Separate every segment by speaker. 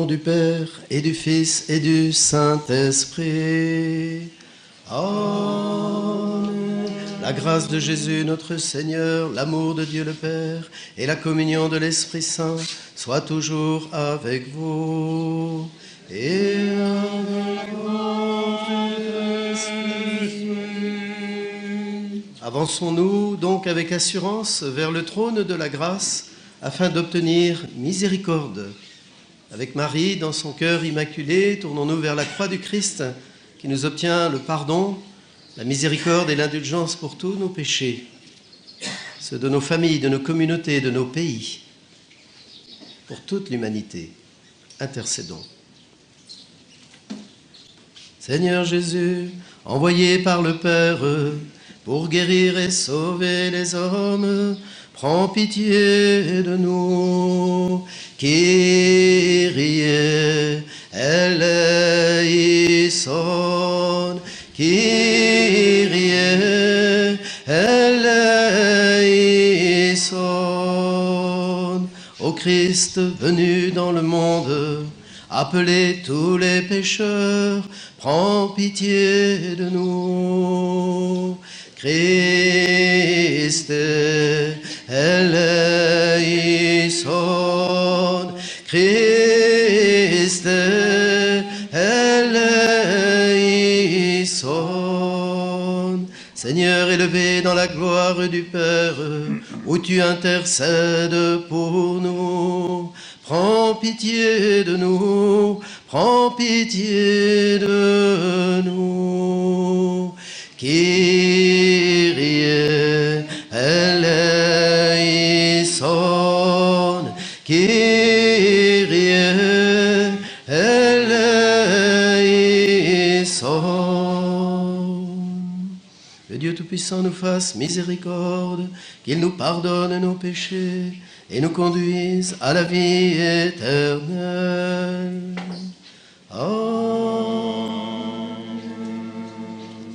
Speaker 1: nom du Père, et du Fils, et du Saint-Esprit. Amen. La grâce de Jésus notre Seigneur, l'amour de Dieu le Père, et la communion de l'Esprit Saint soient toujours avec vous. Et avec votre esprit. Avançons-nous donc avec assurance vers le trône de la grâce afin d'obtenir miséricorde. Avec Marie, dans son cœur immaculé, tournons-nous vers la croix du Christ qui nous obtient le pardon, la miséricorde et l'indulgence pour tous nos péchés, ceux de nos familles, de nos communautés, de nos pays, pour toute l'humanité. Intercédons. Seigneur Jésus, envoyé par le Père pour guérir et sauver les hommes, prends pitié de nous. Kyrie eleison, Kyrie eleison. Ô Christ venu dans le monde, appelez tous les pécheurs, prends pitié de nous. Christ eleison, Christ eleison. Seigneur élevé dans la gloire du Père, où tu intercèdes pour nous, prends pitié de nous, prends pitié de nous. Kyrie eleison, Kyrie eleison. Que Dieu Tout-Puissant nous fasse miséricorde, qu'il nous pardonne nos péchés et nous conduise à la vie éternelle. Amen.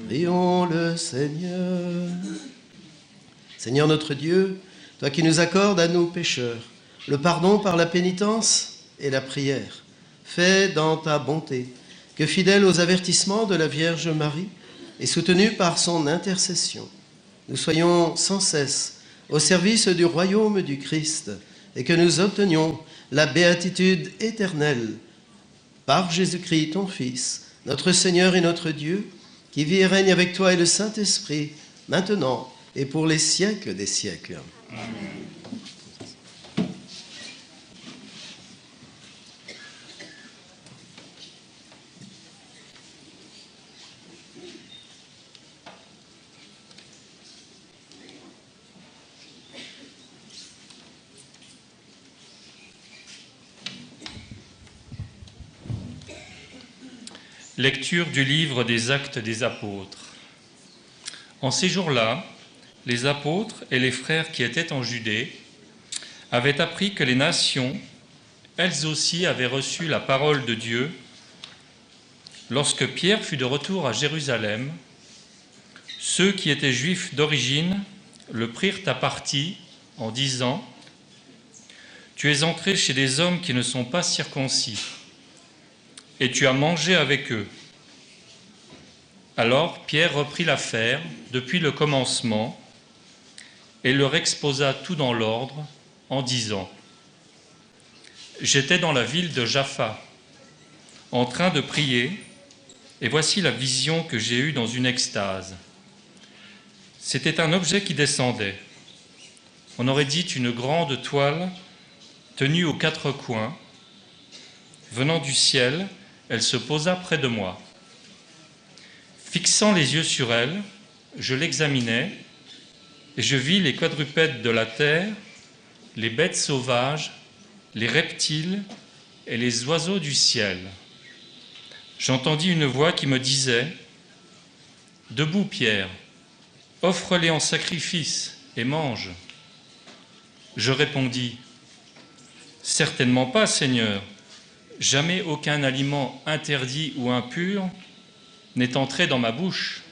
Speaker 1: Prions le Seigneur. Seigneur notre Dieu, toi qui nous accordes à nous pécheurs le pardon par la pénitence et la prière, fais dans ta bonté que, fidèles aux avertissements de la Vierge Marie et soutenus par son intercession, nous soyons sans cesse au service du royaume du Christ et que nous obtenions la béatitude éternelle par Jésus-Christ, ton Fils, notre Seigneur et notre Dieu, qui vit et règne avec toi et le Saint-Esprit, maintenant et pour les siècles des siècles. Amen.
Speaker 2: Lecture du livre des Actes des Apôtres. En ces jours-là, les apôtres et les frères qui étaient en Judée avaient appris que les nations, elles aussi, avaient reçu la parole de Dieu. Lorsque Pierre fut de retour à Jérusalem, ceux qui étaient juifs d'origine le prirent à partie en disant : « Tu es entré chez des hommes qui ne sont pas circoncis, et tu as mangé avec eux. » Alors Pierre reprit l'affaire depuis le commencement et leur exposa tout dans l'ordre en disant : « J'étais dans la ville de Jaffa, en train de prier, et voici la vision que j'ai eue dans une extase. C'était un objet qui descendait. On aurait dit une grande toile tenue aux quatre coins. Venant du ciel, elle se posa près de moi. Fixant les yeux sur elle, je l'examinai et je vis les quadrupèdes de la terre, les bêtes sauvages, les reptiles et les oiseaux du ciel. J'entendis une voix qui me disait : « Debout, Pierre, offre-les en sacrifice et mange. » Je répondis : « Certainement pas, Seigneur. Jamais aucun aliment interdit ou impur n'est entré dans ma bouche. »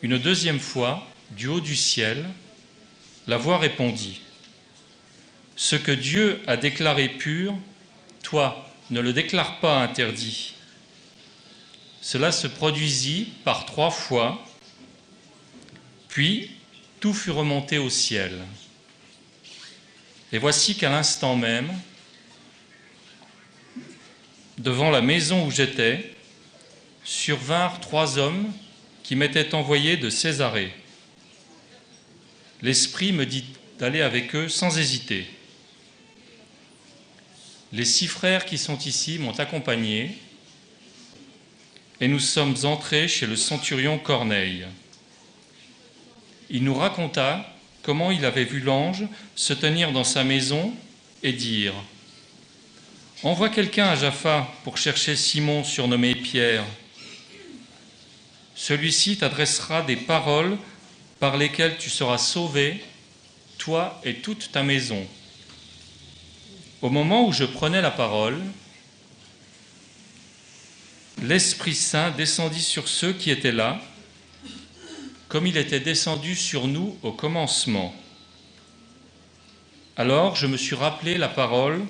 Speaker 2: Une deuxième fois, du haut du ciel, la voix répondit : « Ce que Dieu a déclaré pur, toi, ne le déclare pas interdit. Cela se produisit par 3 fois, puis tout fut remonté au ciel. Et voici qu'à l'instant même, devant la maison où j'étais, survinrent 3 hommes qui m'étaient envoyés de Césarée. L'Esprit me dit d'aller avec eux sans hésiter. Les 6 frères qui sont ici m'ont accompagné et nous sommes entrés chez le centurion Corneille. Il nous raconta comment il avait vu l'ange se tenir dans sa maison et dire « Envoie quelqu'un à Jaffa pour chercher Simon surnommé Pierre. Celui-ci t'adressera des paroles par lesquelles tu seras sauvé, toi et toute ta maison. » Au moment où je prenais la parole, l'Esprit Saint descendit sur ceux qui étaient là, comme il était descendu sur nous au commencement. Alors je me suis rappelé la parole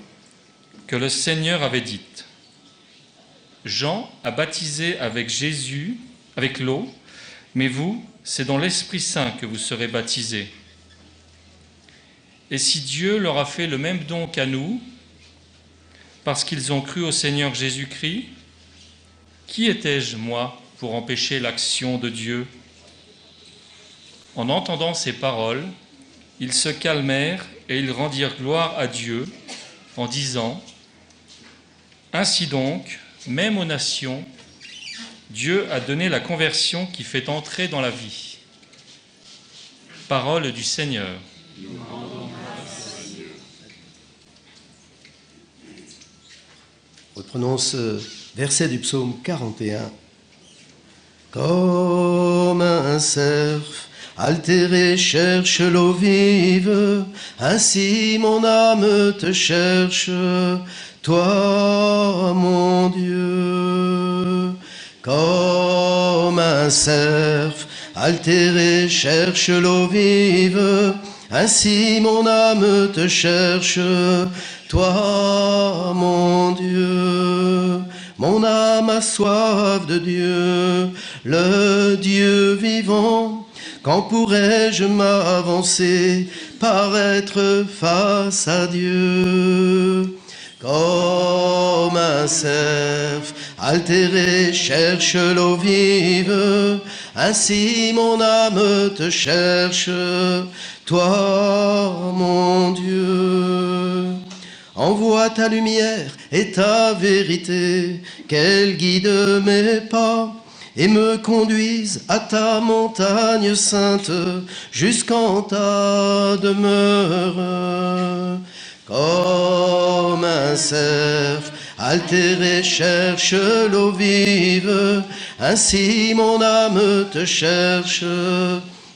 Speaker 2: que le Seigneur avait dite. Jean a baptisé avec Jésus, avec l'eau, mais vous, c'est dans l'Esprit Saint que vous serez baptisés. Et si Dieu leur a fait le même don qu'à nous, parce qu'ils ont cru au Seigneur Jésus-Christ, qui étais-je, moi, pour empêcher l'action de Dieu ? En entendant ces paroles, ils se calmèrent et ils rendirent gloire à Dieu en disant « Ainsi donc, même aux nations, Dieu a donné la conversion qui fait entrer dans la vie. » Parole du Seigneur.
Speaker 1: Reprenons ce verset du psaume 41. Comme un cerf altéré cherche l'eau vive, ainsi mon âme te cherche, toi mon Dieu. Comme un cerf altéré cherche l'eau vive, ainsi mon âme te cherche, toi mon Dieu. Mon âme a soif de Dieu, le Dieu vivant. Quand pourrais-je m'avancer, paraître face à Dieu? Comme un cerf altéré cherche l'eau vive, ainsi mon âme te cherche, toi mon Dieu. Envoie ta lumière et ta vérité, qu'elle guide mes pas et me conduise à ta montagne sainte, jusqu'en ta demeure. Comme un cerf altéré cherche l'eau vive, ainsi mon âme te cherche,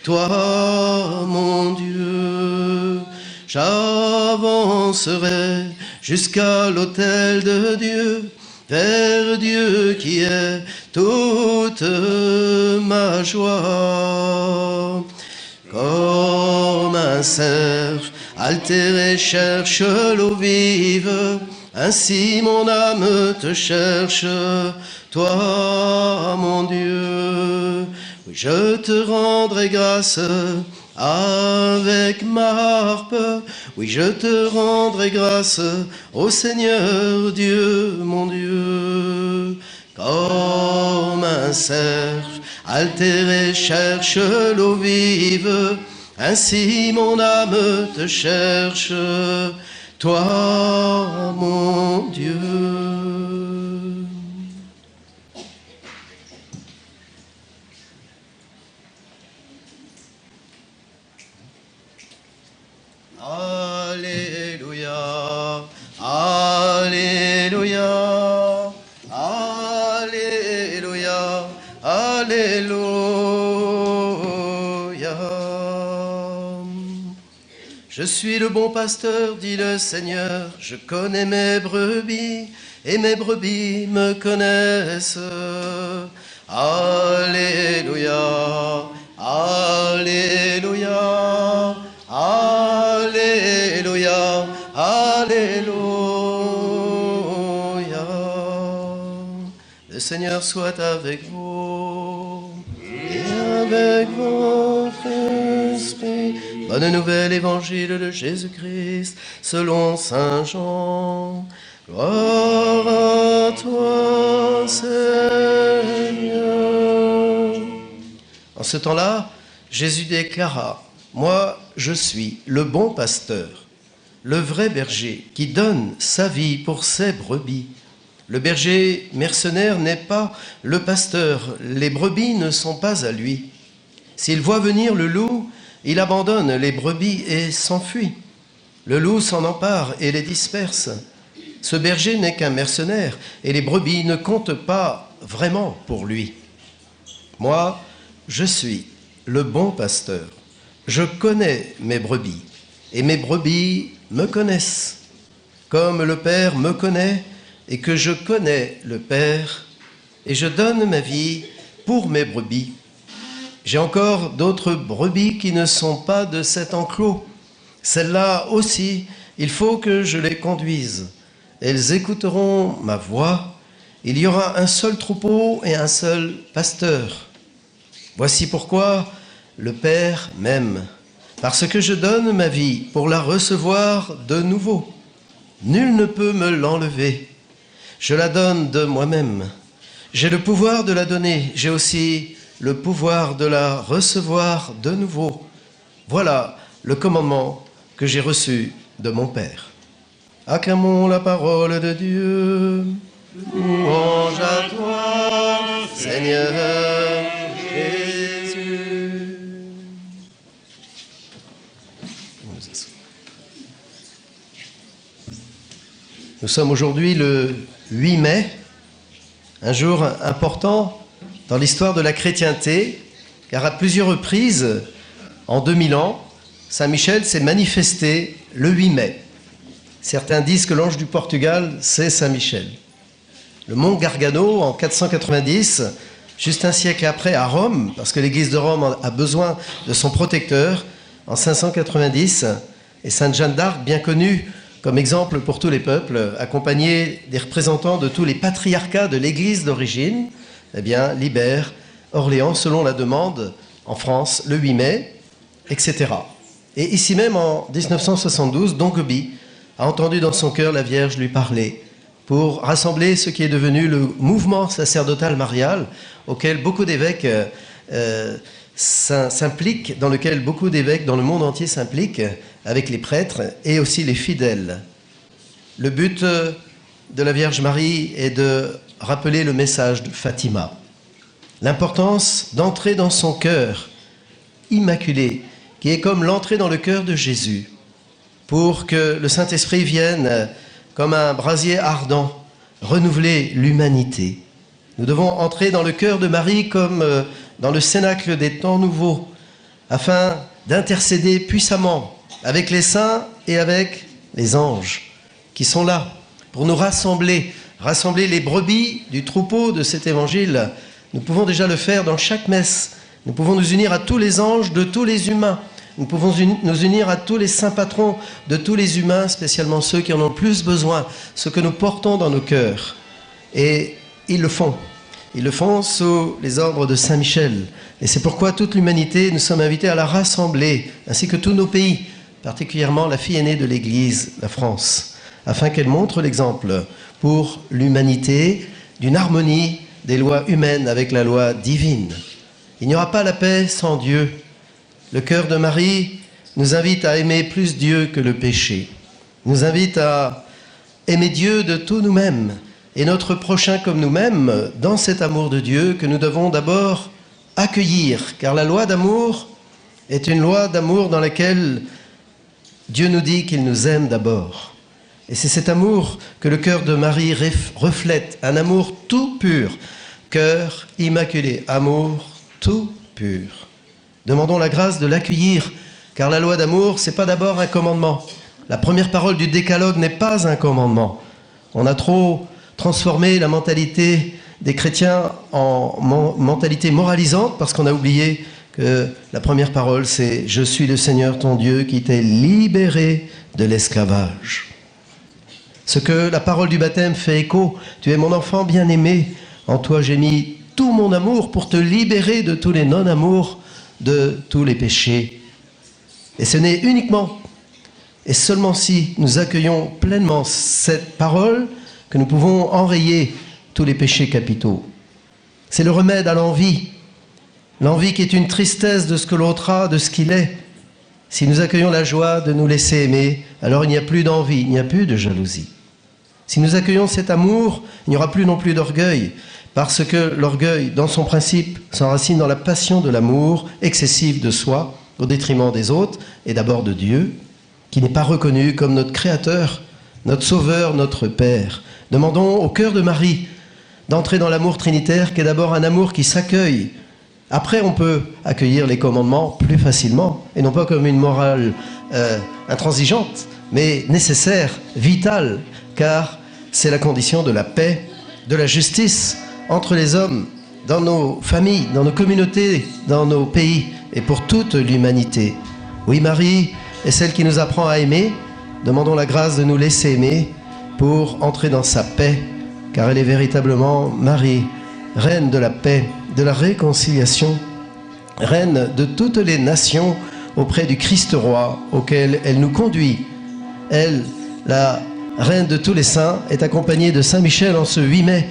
Speaker 1: toi mon Dieu. J'avancerai jusqu'à l'autel de Dieu, vers Dieu qui est toute ma joie. Comme un cerf altéré cherche l'eau vive, ainsi mon âme te cherche, toi mon Dieu. Oui, je te rendrai grâce avec ma harpe, oui, je te rendrai grâce, ô Seigneur Dieu, mon Dieu. Comme un cerf altéré cherche l'eau vive, ainsi mon âme te cherche, toi, mon Dieu. Alléluia, Alléluia, Alléluia, Alléluia. Je suis le bon pasteur, dit le Seigneur, je connais mes brebis et mes brebis me connaissent. Alléluia, Alléluia, Alléluia, Alléluia. Seigneur soit avec vous et avec votre esprit. Bonne nouvelle, évangile de Jésus-Christ, selon saint Jean. Gloire à toi, Seigneur. En ce temps-là, Jésus déclara, « Moi, je suis le bon pasteur, le vrai berger qui donne sa vie pour ses brebis. Le berger mercenaire n'est pas le pasteur, les brebis ne sont pas à lui. S'il voit venir le loup, il abandonne les brebis et s'enfuit. Le loup s'en empare et les disperse. Ce berger n'est qu'un mercenaire et les brebis ne comptent pas vraiment pour lui. Moi, je suis le bon pasteur. Je connais mes brebis et mes brebis me connaissent. Comme le Père me connaît et que je connais le Père, et je donne ma vie pour mes brebis. J'ai encore d'autres brebis qui ne sont pas de cet enclos. Celles-là aussi, il faut que je les conduise. Elles écouteront ma voix. Il y aura un seul troupeau et un seul pasteur. Voici pourquoi le Père m'aime, parce que je donne ma vie pour la recevoir de nouveau. Nul ne peut me l'enlever. Je la donne de moi-même. J'ai le pouvoir de la donner. J'ai aussi le pouvoir de la recevoir de nouveau. Voilà le commandement que j'ai reçu de mon Père. Acclamons la parole de Dieu. Louange à toi, Seigneur Jésus. Nous sommes aujourd'hui le 8 mai, un jour important dans l'histoire de la chrétienté, car à plusieurs reprises, en 2000 ans, Saint Michel s'est manifesté le 8 mai. Certains disent que l'ange du Portugal, c'est Saint Michel. Le mont Gargano, en 490, juste un siècle après, à Rome, parce que l'Église de Rome a besoin de son protecteur, en 590, et Sainte Jeanne d'Arc, bien connue comme exemple pour tous les peuples, accompagnée des représentants de tous les patriarcats de l'Église d'origine, eh bien, libère Orléans selon la demande en France le 8 mai, etc. Et ici même, en 1972, Dongeby a entendu dans son cœur la Vierge lui parler pour rassembler ce qui est devenu le mouvement sacerdotal marial auquel beaucoup d'évêques s'impliquent, dans lequel beaucoup d'évêques dans le monde entier s'impliquent avec les prêtres et aussi les fidèles. Le but de la Vierge Marie est de rappeler le message de Fatima. L'importance d'entrer dans son cœur immaculé, qui est comme l'entrée dans le cœur de Jésus, pour que le Saint-Esprit vienne comme un brasier ardent, renouveler l'humanité. Nous devons entrer dans le cœur de Marie comme dans le cénacle des temps nouveaux, afin d'intercéder puissamment avec les saints et avec les anges qui sont là pour nous rassembler les brebis du troupeau de cet évangile. Nous pouvons déjà le faire dans chaque messe. Nous pouvons nous unir à tous les anges de tous les humains. Nous pouvons nous unir à tous les saints patrons de tous les humains, spécialement ceux qui en ont le plus besoin, ceux que nous portons dans nos cœurs. Et ils le font. Ils le font sous les ordres de Saint Michel. Et c'est pourquoi toute l'humanité, nous sommes invités à la rassembler, ainsi que tous nos pays, particulièrement la fille aînée de l'Église, la France, afin qu'elle montre l'exemple pour l'humanité d'une harmonie des lois humaines avec la loi divine. Il n'y aura pas la paix sans Dieu. Le cœur de Marie nous invite à aimer plus Dieu que le péché, nous invite à aimer Dieu de tout nous-mêmes et notre prochain comme nous-mêmes dans cet amour de Dieu que nous devons d'abord accueillir, car la loi d'amour est une loi d'amour dans laquelle Dieu nous dit qu'il nous aime d'abord. Et c'est cet amour que le cœur de Marie reflète, un amour tout pur, cœur immaculé, amour tout pur. Demandons la grâce de l'accueillir, car la loi d'amour, c'est pas d'abord un commandement. La première parole du décalogue n'est pas un commandement. On a trop transformé la mentalité des chrétiens en mentalité moralisante parce qu'on a oublié que la première parole, c'est « Je suis le Seigneur ton Dieu qui t'ai libéré de l'esclavage ». Ce que la parole du baptême fait écho, « Tu es mon enfant bien-aimé, En toi j'ai mis tout mon amour pour te libérer de tous les non-amours, de tous les péchés. Et ce n'est uniquement et seulement si nous accueillons pleinement cette parole que nous pouvons enrayer tous les péchés capitaux. C'est le remède à l'envie. L'envie qui est une tristesse de ce que l'autre a, de ce qu'il est. Si nous accueillons la joie de nous laisser aimer, alors il n'y a plus d'envie, il n'y a plus de jalousie. Si nous accueillons cet amour, il n'y aura plus non plus d'orgueil, parce que l'orgueil, dans son principe, s'enracine dans la passion de l'amour excessif de soi, au détriment des autres, et d'abord de Dieu, qui n'est pas reconnu comme notre Créateur, notre Sauveur, notre Père. Demandons au cœur de Marie d'entrer dans l'amour trinitaire, qui est d'abord un amour qui s'accueille. Après, on peut accueillir les commandements plus facilement, et non pas comme une morale intransigeante, mais nécessaire, vitale, car c'est la condition de la paix, de la justice entre les hommes, dans nos familles, dans nos communautés, dans nos pays, et pour toute l'humanité. Oui, Marie est celle qui nous apprend à aimer. Demandons la grâce de nous laisser aimer pour entrer dans sa paix, car elle est véritablement Marie, reine de la paix, de la réconciliation, reine de toutes les nations auprès du Christ roi auquel elle nous conduit. Elle, la reine de tous les saints, est accompagnée de Saint Michel en ce 8 mai,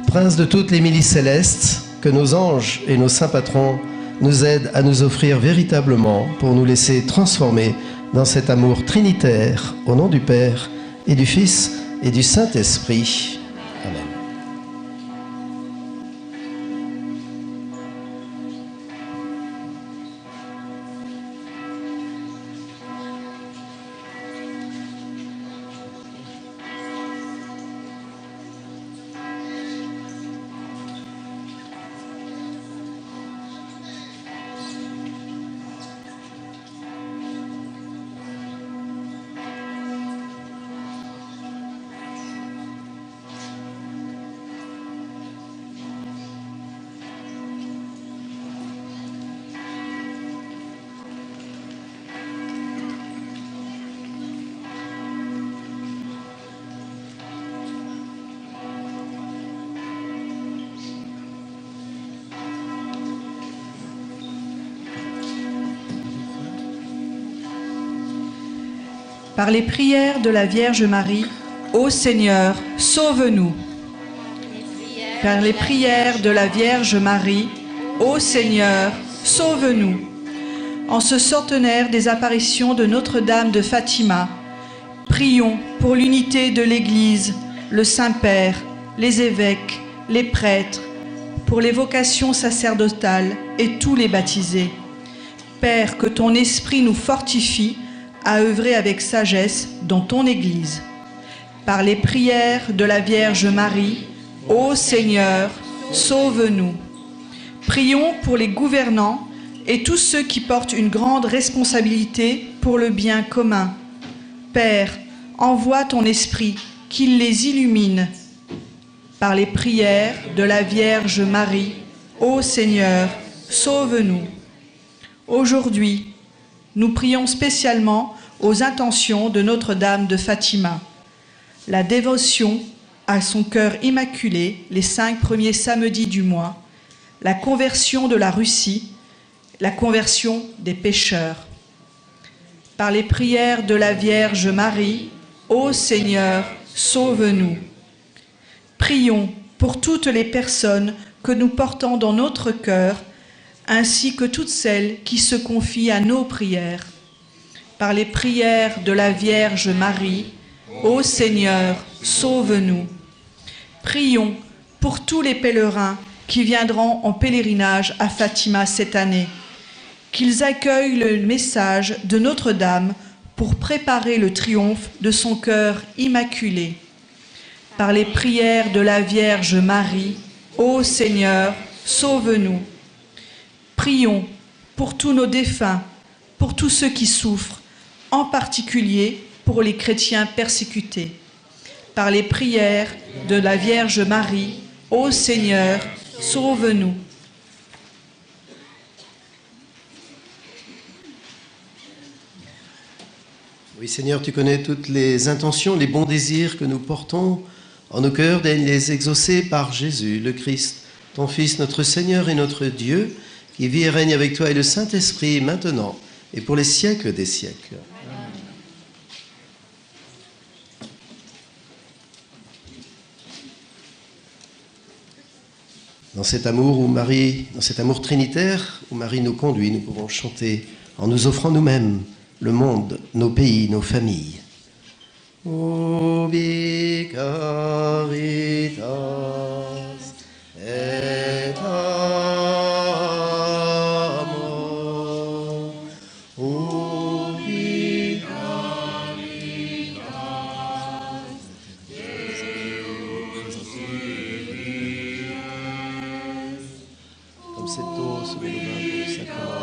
Speaker 1: prince de toutes les milices célestes, que nos anges et nos saints patrons nous aident à nous offrir véritablement pour nous laisser transformer dans cet amour trinitaire, au nom du Père et du Fils et du Saint-Esprit. Amen.
Speaker 3: Par les prières de la Vierge Marie, ô Seigneur, sauve-nous. Par les prières de la Vierge Marie, ô Seigneur, sauve-nous. En ce centenaire des apparitions de Notre-Dame de Fatima, prions pour l'unité de l'Église, le Saint-Père, les évêques, les prêtres, pour les vocations sacerdotales et tous les baptisés. Père, que ton esprit nous fortifie à œuvrer avec sagesse dans ton Église. Par les prières de la Vierge Marie, ô Seigneur, sauve-nous. Prions pour les gouvernants et tous ceux qui portent une grande responsabilité pour le bien commun. Père, envoie ton esprit, qu'il les illumine. Par les prières de la Vierge Marie, ô Seigneur, sauve-nous. Aujourd'hui, nous prions spécialement aux intentions de Notre-Dame de Fatima. La dévotion à son cœur immaculé les 5 premiers samedis du mois, la conversion de la Russie, la conversion des pécheurs. Par les prières de la Vierge Marie, ô Seigneur, sauve-nous. Prions pour toutes les personnes que nous portons dans notre cœur, ainsi que toutes celles qui se confient à nos prières. Par les prières de la Vierge Marie, ô Seigneur, sauve-nous. Prions pour tous les pèlerins qui viendront en pèlerinage à Fatima cette année, qu'ils accueillent le message de Notre-Dame pour préparer le triomphe de son cœur immaculé. Par les prières de la Vierge Marie, ô Seigneur, sauve-nous. Prions pour tous nos défunts, pour tous ceux qui souffrent, en particulier pour les chrétiens persécutés. Par les prières de la Vierge Marie, ô Seigneur, sauve-nous.
Speaker 1: Oui, Seigneur, tu connais toutes les intentions, les bons désirs que nous portons En nos cœurs, daigne les exaucer par Jésus, le Christ, ton Fils, notre Seigneur et notre Dieu, qui vit et règne avec toi et le Saint-Esprit, maintenant et pour les siècles des siècles. Dans cet amour trinitaire où Marie nous conduit, nous pouvons chanter en nous offrant nous-mêmes, le monde, nos pays, nos familles. Ubi caritas et amor, ubi comme cette eau sous les vins pour le sacrement.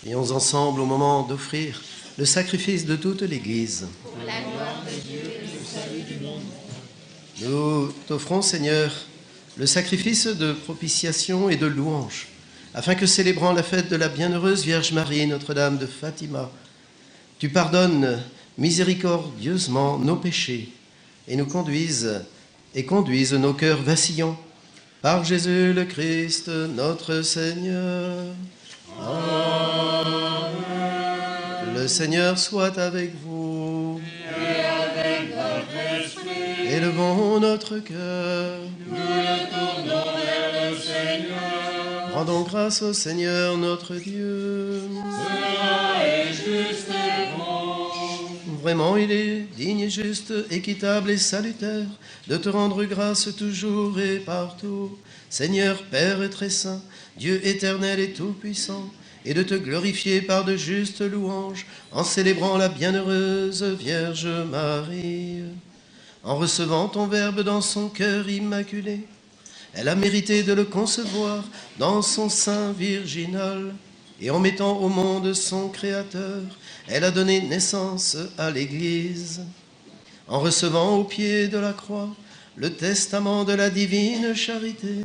Speaker 1: Prions ensemble au moment d'offrir le sacrifice de toute l'Église.
Speaker 4: Pour la gloire de Dieu et le salut du monde.
Speaker 1: Nous t'offrons, Seigneur, le sacrifice de propitiation et de louange, afin que, célébrant la fête de la bienheureuse Vierge Marie, Notre-Dame de Fatima, tu pardonnes miséricordieusement nos péchés et nous conduises nos cœurs vacillants par Jésus le Christ, notre Seigneur. Amen. Le Seigneur soit avec vous.
Speaker 4: Et avec votre esprit.
Speaker 1: Élevons notre cœur.
Speaker 4: Nous le tournons vers le Seigneur.
Speaker 1: Rendons grâce au Seigneur notre Dieu.
Speaker 4: Cela est juste et bon.
Speaker 1: Vraiment, il est digne et juste, équitable et salutaire de te rendre grâce toujours et partout, Seigneur, Père très saint, Dieu éternel et tout-puissant, et de te glorifier par de justes louanges en célébrant la bienheureuse Vierge Marie. En recevant ton Verbe dans son cœur immaculé, elle a mérité de le concevoir dans son sein virginal, et en mettant au monde son Créateur, elle a donné naissance à l'Église. En recevant au pied de la croix le testament de la divine charité,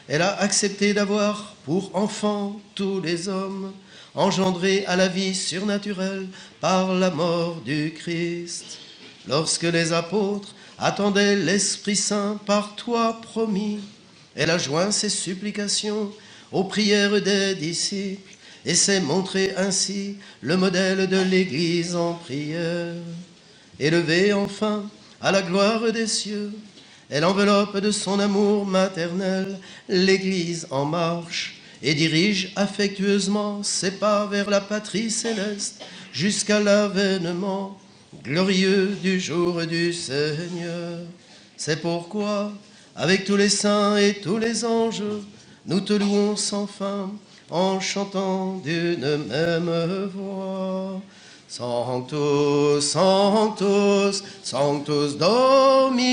Speaker 1: elle a accepté d'avoir pour enfants tous les hommes, engendrés à la vie surnaturelle par la mort du Christ. Lorsque les apôtres attendaient l'Esprit Saint par toi promis, elle a joint ses supplications aux prières des disciples et s'est montré ainsi le modèle de l'Église en prière. Élevée enfin à la gloire des cieux, elle enveloppe de son amour maternel l'Église en marche et dirige affectueusement ses pas vers la patrie céleste jusqu'à l'avènement glorieux du jour du Seigneur. C'est pourquoi, avec tous les saints et tous les anges, nous te louons sans fin en chantant d'une même voix. Sanctus, Sanctus, Sanctus Dominus,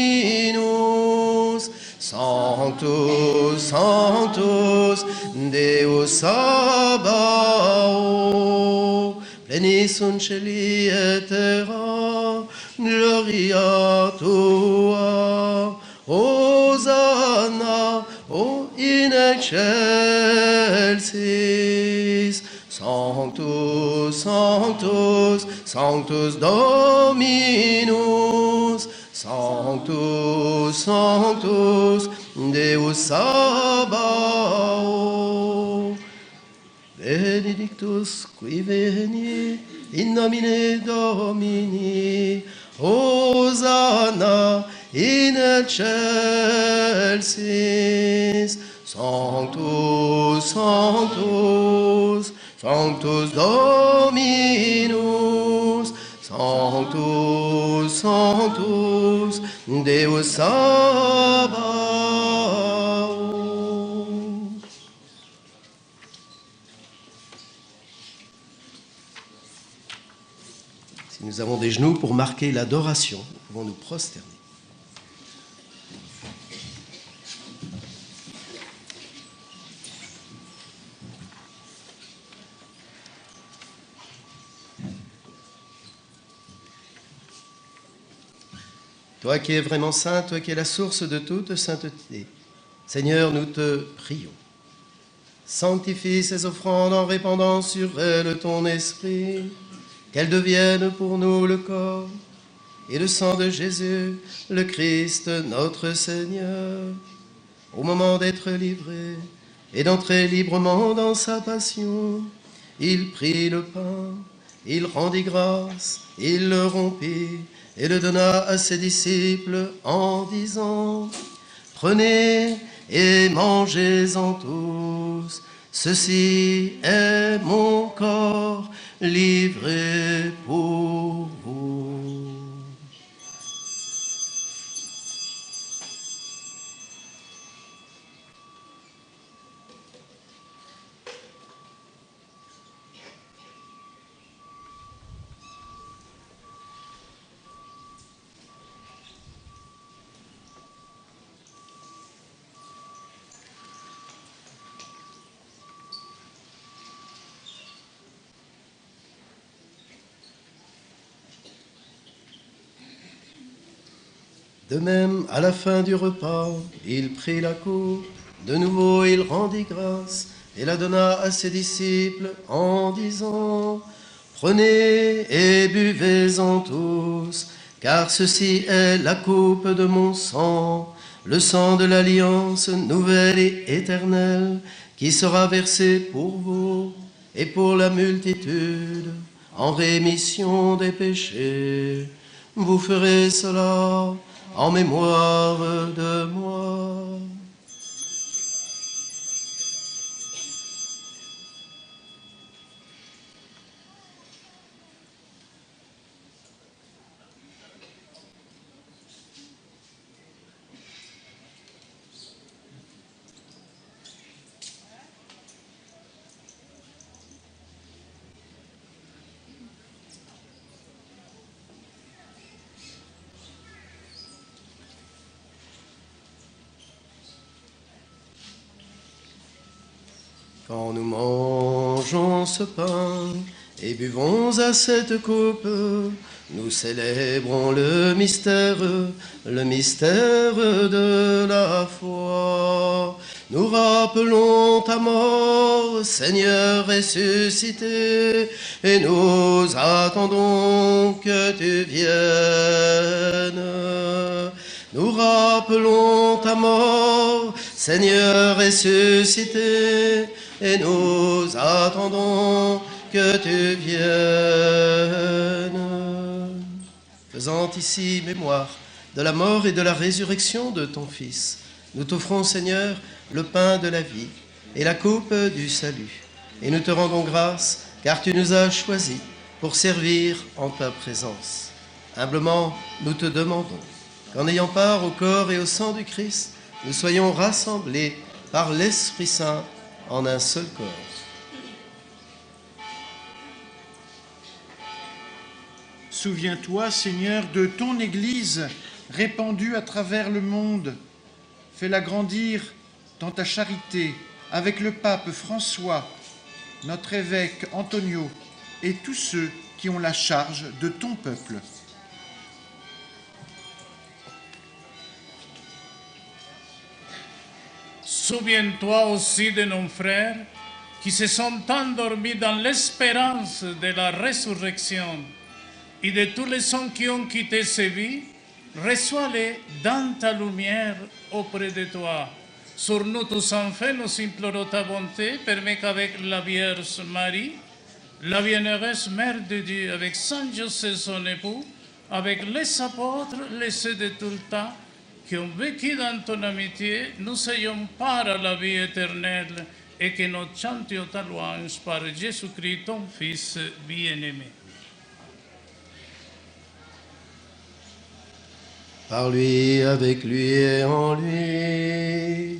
Speaker 1: Sanctus, Sanctus, Deus Sabaoth, plenis sunt celi et terra, gloria tua, Hosanna, o in excelsis, Sanctus, Sanctus, Sanctus Dominus, Sanctus, Sanctus, Deus Sabaoth. Benedictus qui venit in nomine Domini, Hosanna in excelsis, Sanctus, Sanctus, Sanctus Dominus, Sanctus, Sanctus, Deus Sabaoth. Si nous avons des genoux pour marquer l'adoration, nous pouvons nous prosterner. Toi qui es vraiment saint, toi qui es la source de toute sainteté, Seigneur, nous te prions. Sanctifie ces offrandes en répandant sur elles ton esprit, qu'elles deviennent pour nous le corps et le sang de Jésus, le Christ, notre Seigneur. Au moment d'être livré et d'entrer librement dans sa passion, il prit le pain, il rendit grâce, il le rompit et le donna à ses disciples en disant : « Prenez et mangez-en tous, ceci est mon corps livré pour vous. » De même, à la fin du repas, il prit la coupe, de nouveau il rendit grâce et la donna à ses disciples en disant : « Prenez et buvez-en tous, car ceci est la coupe de mon sang, le sang de l'alliance nouvelle et éternelle, qui sera versé pour vous et pour la multitude en rémission des péchés. Vous ferez cela en mémoire de moi. » Quand nous mangeons ce pain et buvons à cette coupe, nous célébrons le mystère de la foi. Nous rappelons ta mort, Seigneur ressuscité, et nous attendons que tu viennes. Nous rappelons ta mort, Seigneur ressuscité, et nous attendons que tu viennes. Faisant ici mémoire de la mort et de la résurrection de ton Fils, nous t'offrons, Seigneur, le pain de la vie et la coupe du salut. Et nous te rendons grâce, car tu nous as choisis pour servir en ta présence. Humblement, nous te demandons qu'en ayant part au corps et au sang du Christ, nous soyons rassemblés par l'Esprit Saint en un seul corps.
Speaker 5: Souviens-toi, Seigneur, de ton Église répandue à travers le monde. Fais-la grandir dans ta charité avec le pape François, notre évêque Antonio et tous ceux qui ont la charge de ton peuple.
Speaker 4: Souviens-toi aussi de nos frères qui se sont endormis dans l'espérance de la résurrection et de tous les hommes qui ont quitté ces vies. Reçois-les dans ta lumière auprès de toi. Sur nous tous enfants, nous implorons ta bonté. Permets qu'avec la Vierge Marie, la bienheureuse Mère de Dieu, avec Saint Joseph son époux, avec les apôtres, les saints de tout le temps, qui ont vécu dans ton amitié, nous ayons part à la vie éternelle et que nous chantions ta louange par Jésus-Christ, ton Fils bien-aimé.
Speaker 1: par lui, avec lui et en lui.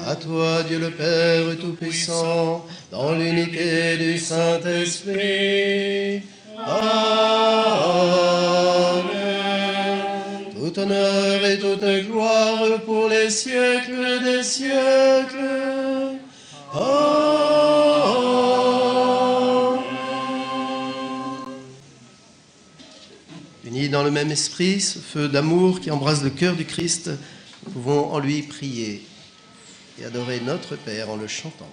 Speaker 1: À toi, Dieu le Père Tout-Puissant, dans l'unité du Saint-Esprit. Amen. Tout honneur et toute gloire pour les siècles des siècles. Amen. Unis dans le même esprit, ce feu d'amour qui embrase le cœur du Christ, nous pouvons en lui prier et adorer notre Père en le chantant.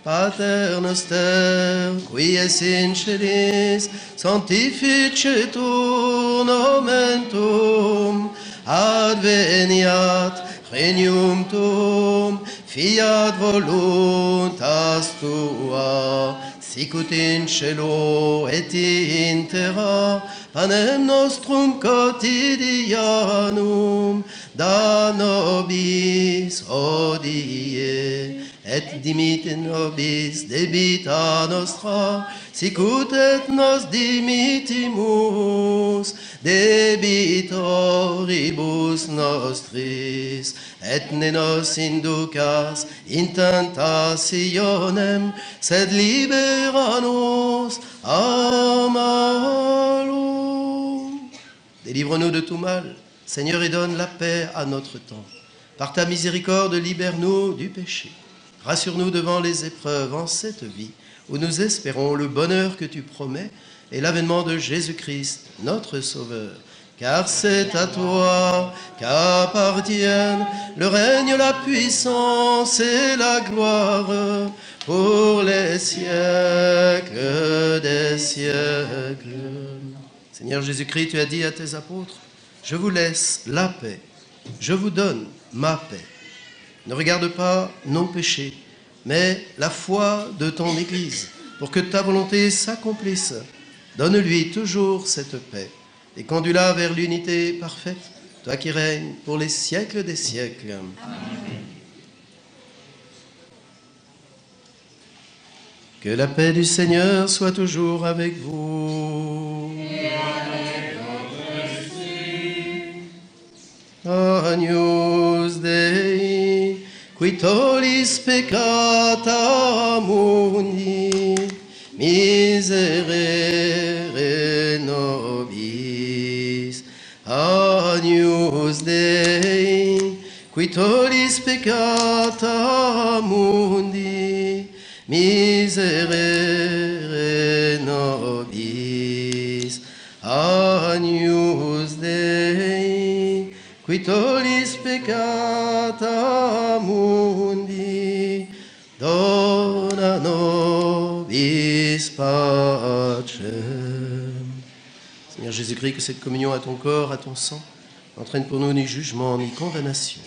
Speaker 1: Pater noster, qui es in celis, sanctificetur nomen tuum, adveniat regnum tuum, fiat voluntas tua, sicut in cielo et in terra. Panem nostrum quotidianum da nobis hodie, et dimitte nobis debita nostra, sicut et nos dimittimus debitoribus nostris, et ne nos inducas in tentationem, sed libera nos a malo. Délivre-nous de tout mal, Seigneur, et donne la paix à notre temps. Par ta miséricorde, libère-nous du péché. Rassure-nous devant les épreuves en cette vie, où nous espérons le bonheur que tu promets et l'avènement de Jésus-Christ, notre Sauveur. Car c'est à toi qu'appartiennent le règne, la puissance et la gloire pour les siècles des siècles. Seigneur Jésus-Christ, tu as dit à tes apôtres, je vous laisse la paix, je vous donne ma paix. Ne regarde pas nos péchés, mais la foi de ton Église, pour que ta volonté s'accomplisse. Donne-lui toujours cette paix et conduis-la vers l'unité parfaite, toi qui règnes pour les siècles des siècles. Amen. Que la paix du Seigneur soit toujours avec vous. Et avec votre esprit. Agnus Dei, qui tollis peccata mundi, miserere nobis. Agnus Dei, qui tollis peccata mundi, miserere nobis. Agnus Dei, qui tollis peccata mundi, dona nobis pacem. Seigneur Jésus-Christ, que cette communion à ton corps, à ton sang, n'entraîne pour nous ni jugement, ni condamnation,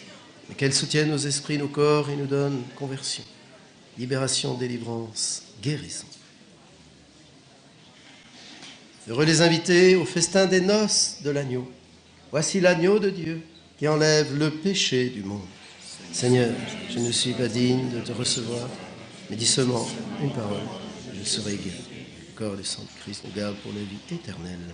Speaker 1: mais qu'elle soutienne nos esprits, nos corps et nous donne conversion, libération, délivrance, guérison. Heureux les invités au festin des noces de l'agneau. Voici l'agneau de Dieu qui enlève le péché du monde. Seigneur, je ne suis pas digne de te recevoir, mais dis seulement une parole, je serai guéri. Le corps et le sang de Christ nous garde pour la vie éternelle.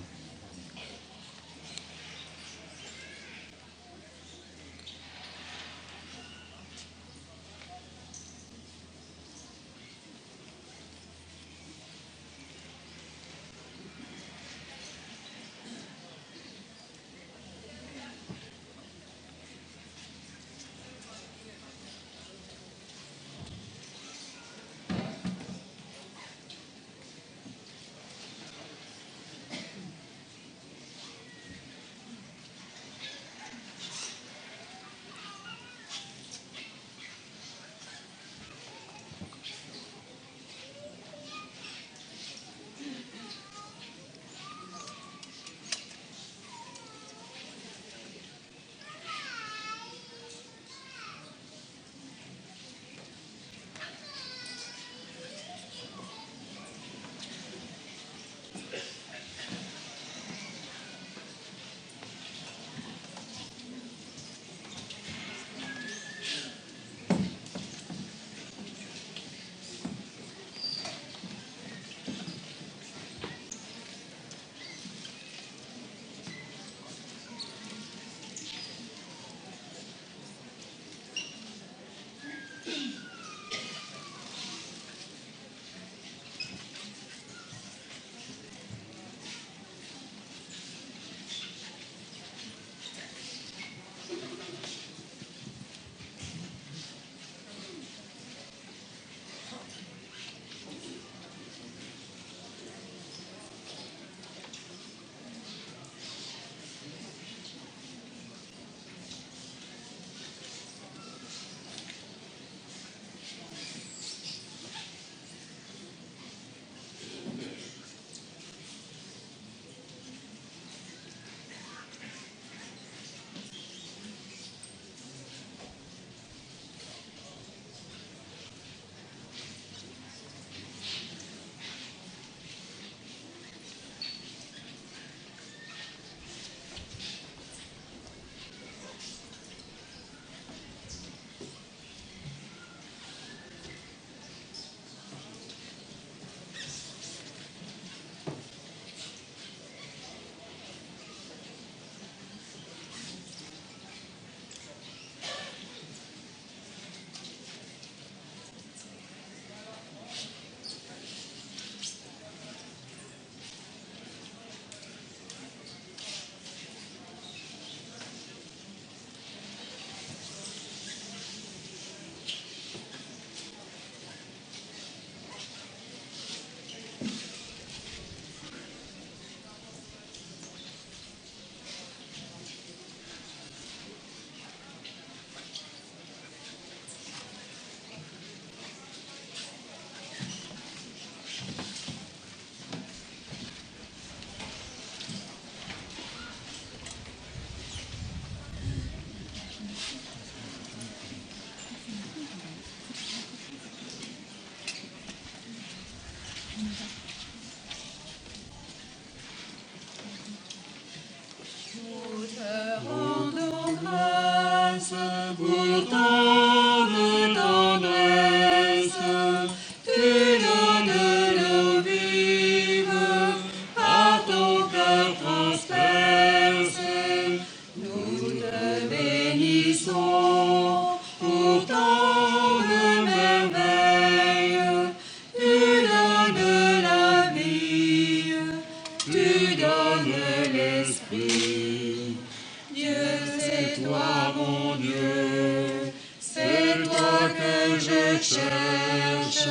Speaker 6: que je cherche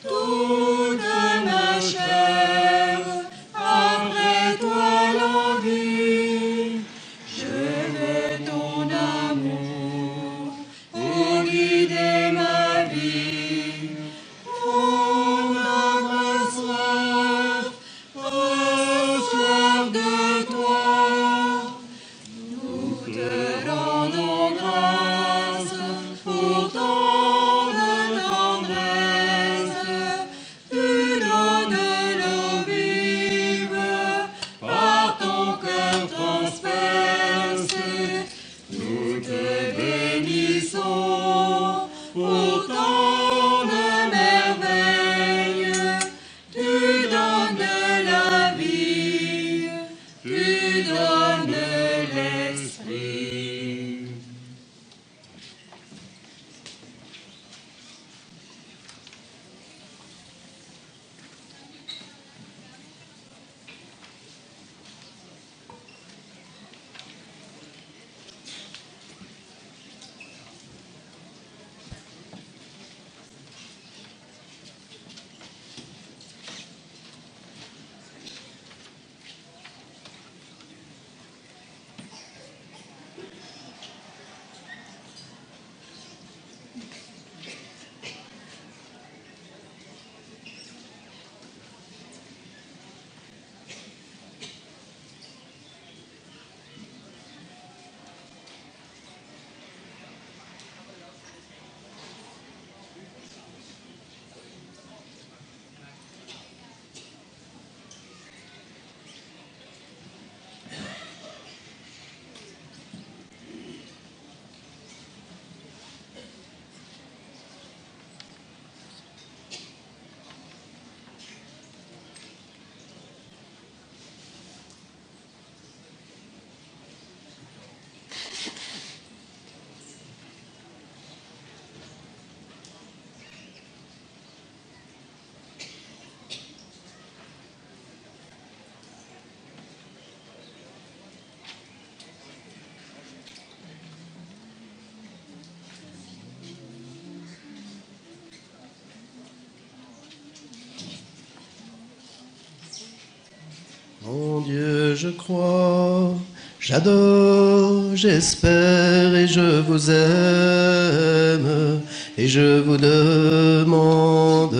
Speaker 6: toute ma chair, après toi l'envie. Je veux ton amour pour guider ma vie, pour notre soif de toi. Nous te rendons grâce pour tant de tendresse. Tu donnes l'eau vive par ton cœur transpercé. Nous te bénissons pour tant de merveilles. Tu donnes la vie, tu donnes l'esprit.
Speaker 1: Mon Dieu, je crois, j'adore, j'espère et je vous aime, et je vous demande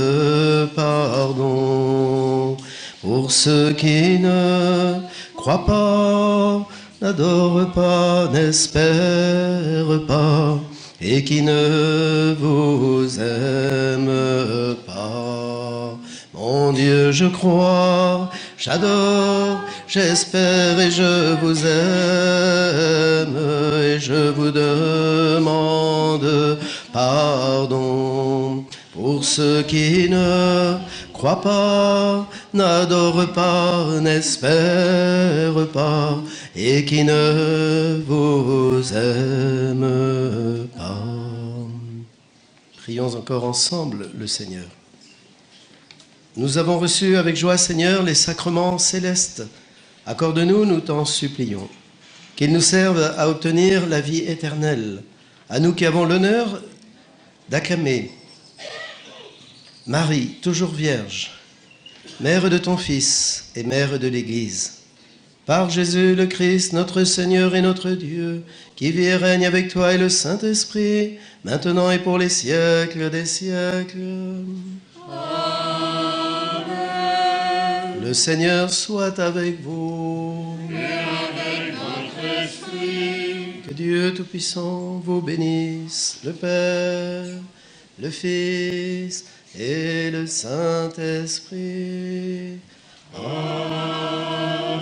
Speaker 1: pardon pour ceux qui ne croient pas, n'adorent pas, n'espèrent pas, et qui ne vous aiment pas. Mon Dieu, je crois, j'adore, j'espère et je vous aime, et je vous demande pardon pour ceux qui ne croient pas, n'adorent pas, n'espèrent pas, et qui ne vous aiment pas. Prions encore ensemble le Seigneur. Nous avons reçu avec joie, Seigneur, les sacrements célestes. Accorde-nous, nous t'en supplions, qu'ils nous servent à obtenir la vie éternelle. À nous qui avons l'honneur d'acclamer Marie, toujours vierge, mère de ton Fils et mère de l'Église. Par Jésus le Christ, notre Seigneur et notre Dieu, qui vit et règne avec toi et le Saint-Esprit, maintenant et pour les siècles des siècles. Le Seigneur soit avec vous.
Speaker 6: Et avec notre esprit.
Speaker 1: Que Dieu Tout-Puissant vous bénisse, le Père, le Fils et le Saint-Esprit. Amen.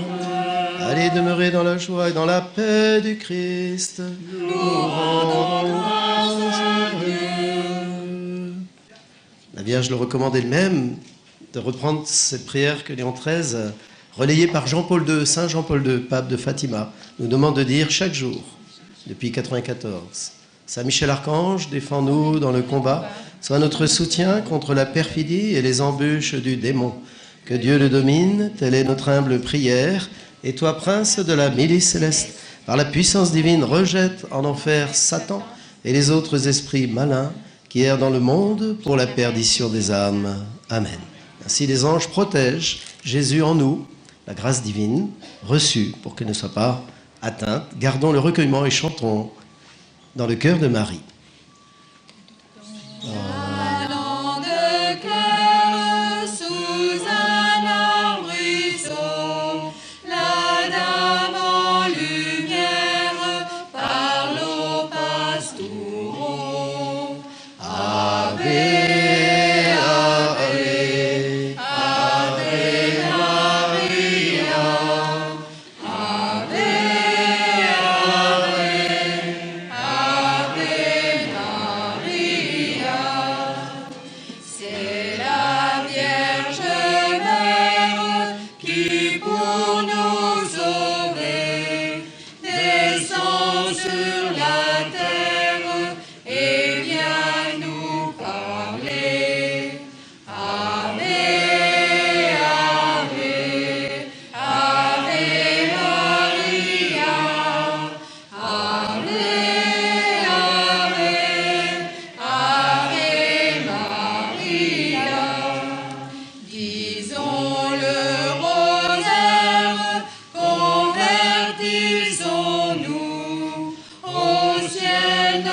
Speaker 1: Allez demeurer dans la joie et dans la paix du Christ.
Speaker 6: Nous rendons grâce à Dieu.
Speaker 1: La Vierge le recommande elle-même de reprendre cette prière que Léon XIII, relayée par Jean-Paul II, Saint Jean-Paul II, pape de Fatima, nous demande de dire chaque jour, depuis 1994. Saint Michel Archange, défends-nous dans le combat, sois notre soutien contre la perfidie et les embûches du démon. Que Dieu le domine, telle est notre humble prière, et toi, prince de la milice céleste, par la puissance divine, rejette en enfer Satan et les autres esprits malins qui errent dans le monde pour la perdition des âmes. Amen. Ainsi les anges protègent Jésus en nous, la grâce divine reçue pour qu'elle ne soit pas atteinte. Gardons le recueillement et chantons dans le cœur de Marie.
Speaker 7: Allant de cœur sous un arbrisseau, la dame en lumière parle aux pastoureaux. Ave, Ave, Ave Maria, Ave, Ave, Ave Maria. C'est la Vierge Mère qui pour nous sauver descend sur la terre et vient nous parler. Ave, Ave, Ave Maria, Ave, Ave, Ave Maria. Disons le rosaire, convertissons-nous au ciel.